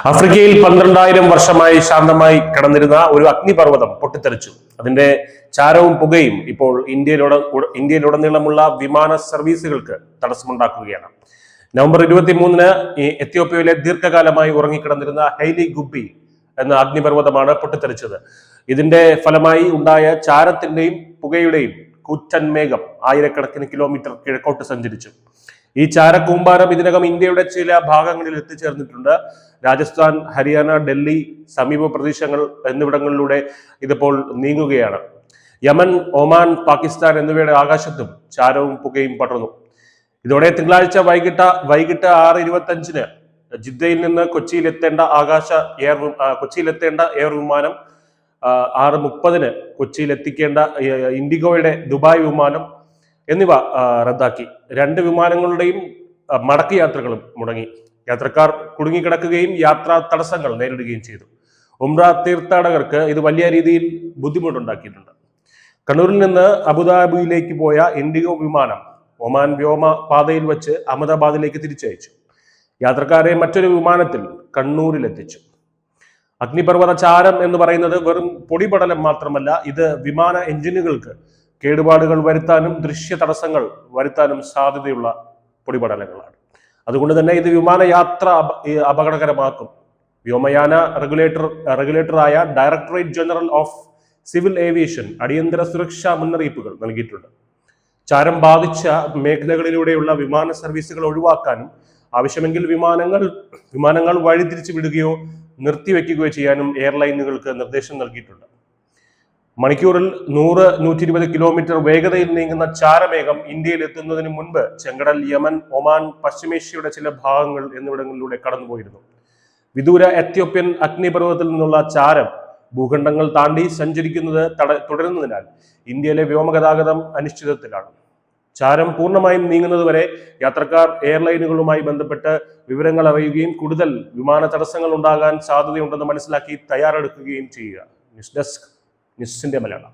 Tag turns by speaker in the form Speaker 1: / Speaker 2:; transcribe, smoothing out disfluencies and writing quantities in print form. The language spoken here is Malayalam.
Speaker 1: ആഫ്രിക്കയിൽ 12,000 വർഷമായി ശാന്തമായി കിടന്നിരുന്ന ഒരു അഗ്നിപർവ്വതം പൊട്ടിത്തെറിച്ചു. അതിന്റെ ചാരവും പുകയും ഇപ്പോൾ ഇന്ത്യയിലുടനീളമുള്ള വിമാന സർവീസുകൾക്ക് തടസ്സമുണ്ടാക്കുകയാണ്. നവംബർ 23-ന് എത്യോപ്യയിലെ ദീർഘകാലമായി ഉറങ്ങിക്കിടന്നിരുന്ന ഹെയ്ലി ഗുബി എന്ന അഗ്നിപർവ്വതമാണ് പൊട്ടിത്തെറിച്ചത്. ഇതിന്റെ ഫലമായി ഉണ്ടായ ചാരത്തിന്റെയും പുകയുടെയും കൂറ്റൻ മേഘം ആയിരക്കണക്കിന് കിലോമീറ്റർ കിഴക്കോട്ട് സഞ്ചരിച്ചു. ഈ ചാരക്കൂമ്പാരം ഇതിനകം ഇന്ത്യയുടെ ചില ഭാഗങ്ങളിൽ എത്തിച്ചേർന്നിട്ടുണ്ട്. രാജസ്ഥാൻ, ഹരിയാന, ഡൽഹി, സമീപ പ്രദേശങ്ങൾ എന്നിവിടങ്ങളിലൂടെ ഇതിപ്പോൾ നീങ്ങുകയാണ്. യമൻ, ഒമാൻ, പാകിസ്ഥാൻ എന്നിവയുടെ ആകാശത്തും ചാരവും പുകയും പടർന്നു. ഇതോടെ തിങ്കളാഴ്ച വൈകിട്ട് 6:25-ന് ജിദ്ദയിൽ നിന്ന് കൊച്ചിയിലെത്തേണ്ട എയർ വിമാനം, 6:30-ന് കൊച്ചിയിൽ എത്തിക്കേണ്ട ഇൻഡിഗോയുടെ ദുബായ് വിമാനം എന്നിവ റദ്ദാക്കി. 2 വിമാനങ്ങളുടെയും മടക്ക് യാത്രകളും മുടങ്ങി. യാത്രക്കാർ കുടുങ്ങിക്കിടക്കുകയും യാത്രാ തടസ്സങ്ങൾ നേരിടുകയും ചെയ്തു. ഉംറ തീർത്ഥാടകർക്ക് ഇത് വലിയ രീതിയിൽ ബുദ്ധിമുട്ടുണ്ടാക്കിയിട്ടുണ്ട്. കണ്ണൂരിൽ നിന്ന് അബുദാബിയിലേക്ക് പോയ ഇൻഡിഗോ വിമാനം ഒമാൻ വ്യോമ പാതയിൽ വെച്ച് അഹമ്മദാബാദിലേക്ക് തിരിച്ചയച്ചു. യാത്രക്കാരെ മറ്റൊരു വിമാനത്തിൽ കണ്ണൂരിലെത്തിച്ചു. അഗ്നിപർവ്വത ചാരം എന്ന് പറയുന്നത് വെറും പൊടിപടലം മാത്രമല്ല, ഇത് വിമാന എഞ്ചിനുകൾക്ക് കേടുപാടുകൾ വരുത്താനും ദൃശ്യ തടസ്സങ്ങൾ വരുത്താനും സാധ്യതയുള്ള പൊടിപടലങ്ങളാണ്. അതുകൊണ്ട് തന്നെ ഇത് വിമാനയാത്ര അപകടകരമാക്കും. വ്യോമയാന റെഗുലേറ്ററായ directorate general of civil aviation അടിയന്തര സുരക്ഷാ മുന്നറിയിപ്പുകൾ നൽകിയിട്ടുണ്ട്. ചാരം ബാധിച്ച മേഖലകളിലൂടെയുള്ള വിമാന സർവീസുകൾ ഒഴിവാക്കാനും ആവശ്യമെങ്കിൽ വിമാനങ്ങൾ വഴിതിരിച്ചു വിടുകയോ നിർത്തിവെക്കുകയോ ചെയ്യാനും എയർലൈനുകൾക്ക് നിർദ്ദേശം നൽകിയിട്ടുണ്ട്. മണിക്കൂറിൽ 100-120 കിലോമീറ്റർ വേഗതയിൽ നീങ്ങുന്ന ചാരമേഘം ഇന്ത്യയിൽ എത്തുന്നതിന് മുൻപ് ചെങ്കടൽ, യമൻ, ഒമാൻ, പശ്ചിമേഷ്യയുടെ ചില ഭാഗങ്ങൾ എന്നിവിടങ്ങളിലൂടെ കടന്നുപോയിരുന്നു. വിദൂര എത്യോപ്യൻ അഗ്നിപർവ്വതത്തിൽ നിന്നുള്ള ചാരം ഭൂഖണ്ഡങ്ങൾ താണ്ടി സഞ്ചരിക്കുന്നത് തുടരുന്നതിനാൽ ഇന്ത്യയിലെ വ്യോമഗതാഗതം അനിശ്ചിതത്വത്തിലാണ്. ചാരം പൂർണ്ണമായും നീങ്ങുന്നതുവരെ യാത്രക്കാർ എയർലൈനുകളുമായി ബന്ധപ്പെട്ട് വിവരങ്ങൾ അറിയുകയും കൂടുതൽ വിമാന തടസ്സങ്ങൾ ഉണ്ടാകാൻ സാധ്യതയുണ്ടെന്ന് മനസ്സിലാക്കി തയ്യാറെടുക്കുകയും ചെയ്യുക. ന്യൂസ് ഡെസ്ക്, ന്യൂസിന്റെ മലയാളം.